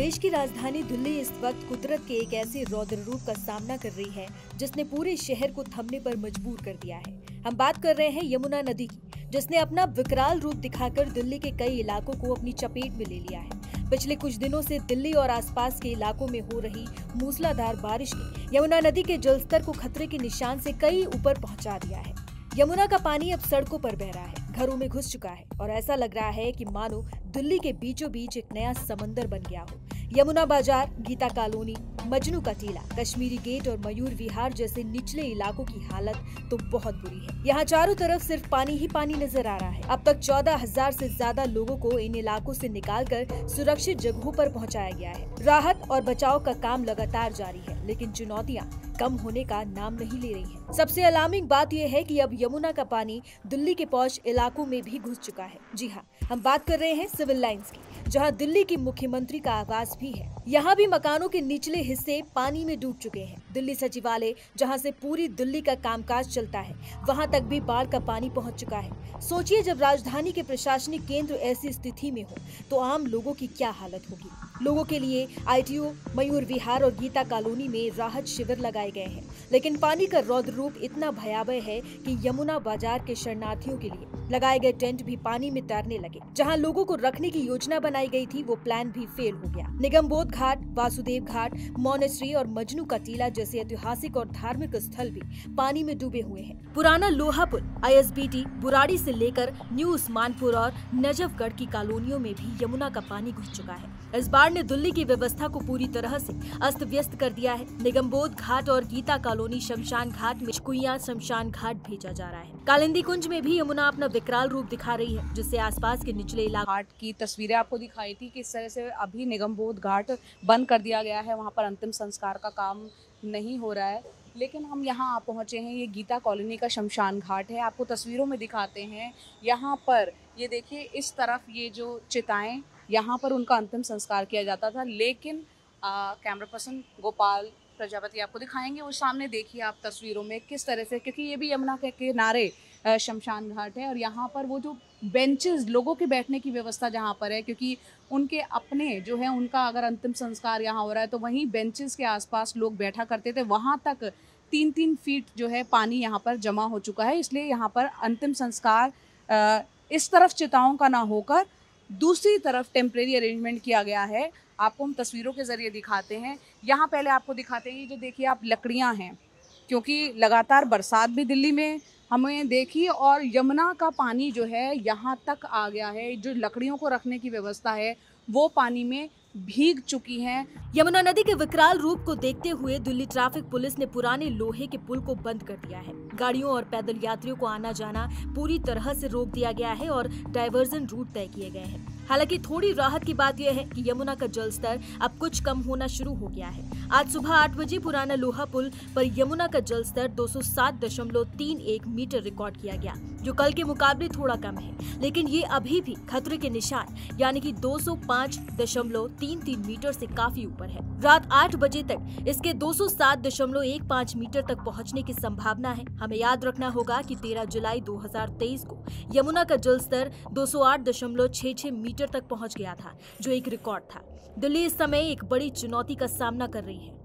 देश की राजधानी दिल्ली इस वक्त कुदरत के एक ऐसे रौद्र रूप का सामना कर रही है जिसने पूरे शहर को थमने पर मजबूर कर दिया है। हम बात कर रहे हैं यमुना नदी की, जिसने अपना विकराल रूप दिखाकर दिल्ली के कई इलाकों को अपनी चपेट में ले लिया है। पिछले कुछ दिनों से दिल्ली और आसपास के इलाकों में हो रही मूसलाधार बारिश ने यमुना नदी के जलस्तर को खतरे के निशान से कई ऊपर पहुंचा दिया है। यमुना का पानी अब सड़कों पर बह रहा है, घरों में घुस चुका है और ऐसा लग रहा है कि मानो दिल्ली के बीचों बीच एक नया समंदर बन गया हो। यमुना बाजार, गीता कॉलोनी, मजनू का टीला, कश्मीरी गेट और मयूर विहार जैसे निचले इलाकों की हालत तो बहुत बुरी है। यहाँ चारों तरफ सिर्फ पानी ही पानी नजर आ रहा है। अब तक 14,000 से ज्यादा लोगों को इन इलाकों से निकालकर सुरक्षित जगहों पर पहुँचाया गया है। राहत और बचाव का काम लगातार जारी है, लेकिन चुनौतियाँ कम होने का नाम नहीं ले रही हैं। सबसे अलार्मिंग बात यह है कि अब यमुना का पानी दिल्ली के पौष इलाकों में भी घुस चुका है। जी हाँ, हम बात कर रहे हैं सिविल लाइंस की, जहां दिल्ली की मुख्यमंत्री का आवास भी है। यहाँ भी मकानों के निचले हिस्से पानी में डूब चुके हैं। दिल्ली सचिवालय, जहां से पूरी दिल्ली का कामकाज चलता है, वहां तक भी बाढ़ का पानी पहुंच चुका है। सोचिए, जब राजधानी के प्रशासनिक केंद्र ऐसी स्थिति में हो तो आम लोगों की क्या हालत होगी। लोगों के लिए ITO, मयूर विहार और गीता कॉलोनी में राहत शिविर लगाए गए हैं, लेकिन पानी का रौद्र रूप इतना भयावह है कि यमुना बाजार के शरणार्थियों के लिए लगाए गए टेंट भी पानी में तैरने लगे। जहां लोगों को रखने की योजना बनाई गई थी, वो प्लान भी फेल हो गया। निगमबोध घाट, वासुदेव घाट, मोनेस्ट्री और मजनू का टीला जैसे ऐतिहासिक और धार्मिक स्थल भी पानी में डूबे हुए हैं। पुराना लोहा पुल, ISBT, बुराड़ी से लेकर न्यू उस्मानपुर और नजफगढ़ की कॉलोनियों में भी यमुना का पानी घुस चुका है। इस बाढ़ ने दिल्ली की व्यवस्था को पूरी तरह से अस्त व्यस्त कर दिया है। निगमबोध घाट और गीता कॉलोनी शमशान घाट में कुइयां शमशान घाट भेजा जा रहा है। कालिंदी कुंज में भी यमुना अपना विकराल रूप दिखा रही है, जिससे आसपास के निचले इलाके। घाट की तस्वीरें आपको दिखाई थी, किस तरह से अभी निगमबोध घाट बंद कर दिया गया है, वहाँ पर अंतिम संस्कार का काम नहीं हो रहा है। लेकिन हम यहाँ पहुँचे हैं, ये गीता कॉलोनी का शमशान घाट है। आपको तस्वीरों में दिखाते हैं। यहाँ पर ये देखिए, इस तरफ ये जो चिताएं, यहाँ पर उनका अंतिम संस्कार किया जाता था, लेकिन कैमरा पर्सन गोपाल प्रजापति आपको दिखाएंगे। वो सामने देखिए आप तस्वीरों में किस तरह से, क्योंकि ये भी यमुना के किनारे शमशान घाट है और यहाँ पर वो जो बेंचेस, लोगों के बैठने की व्यवस्था जहाँ पर है, क्योंकि उनके अपने जो है, उनका अगर अंतिम संस्कार यहाँ हो रहा है तो वहीं बेंचेस के आसपास लोग बैठा करते थे। वहाँ तक 3-3 फीट जो है पानी यहाँ पर जमा हो चुका है। इसलिए यहाँ पर अंतिम संस्कार इस तरफ चिताओं का ना होकर दूसरी तरफ टेम्परेरी अरेंजमेंट किया गया है। आपको हम तस्वीरों के ज़रिए दिखाते हैं। यहाँ पहले आपको दिखाते हैं, ये जो देखिए आप लकड़ियाँ हैं, क्योंकि लगातार बरसात भी दिल्ली में हमें देखी और यमुना का पानी जो है यहाँ तक आ गया है। जो लकड़ियों को रखने की व्यवस्था है वो पानी में भीग चुकी हैं। यमुना नदी के विकराल रूप को देखते हुए दिल्ली ट्रैफिक पुलिस ने पुराने लोहे के पुल को बंद कर दिया है। गाड़ियों और पैदल यात्रियों को आना जाना पूरी तरह से रोक दिया गया है और डायवर्जन रूट तय किए गए हैं। हालांकि थोड़ी राहत की बात यह है कि यमुना का जलस्तर अब कुछ कम होना शुरू हो गया है। आज सुबह 8 बजे पुराना लोहा पुल पर यमुना का जलस्तर 207.31 मीटर रिकॉर्ड किया गया, जो कल के मुकाबले थोड़ा कम है, लेकिन ये अभी भी खतरे के निशान यानी कि 205.33 मीटर से काफी ऊपर है। रात 8 बजे तक इसके 207.15 मीटर तक पहुंचने की संभावना है। हमें याद रखना होगा कि 13 जुलाई 2023 को यमुना का जलस्तर 208.66 मीटर तक पहुंच गया था, जो एक रिकॉर्ड था। दिल्ली इस समय एक बड़ी चुनौती का सामना कर रही है।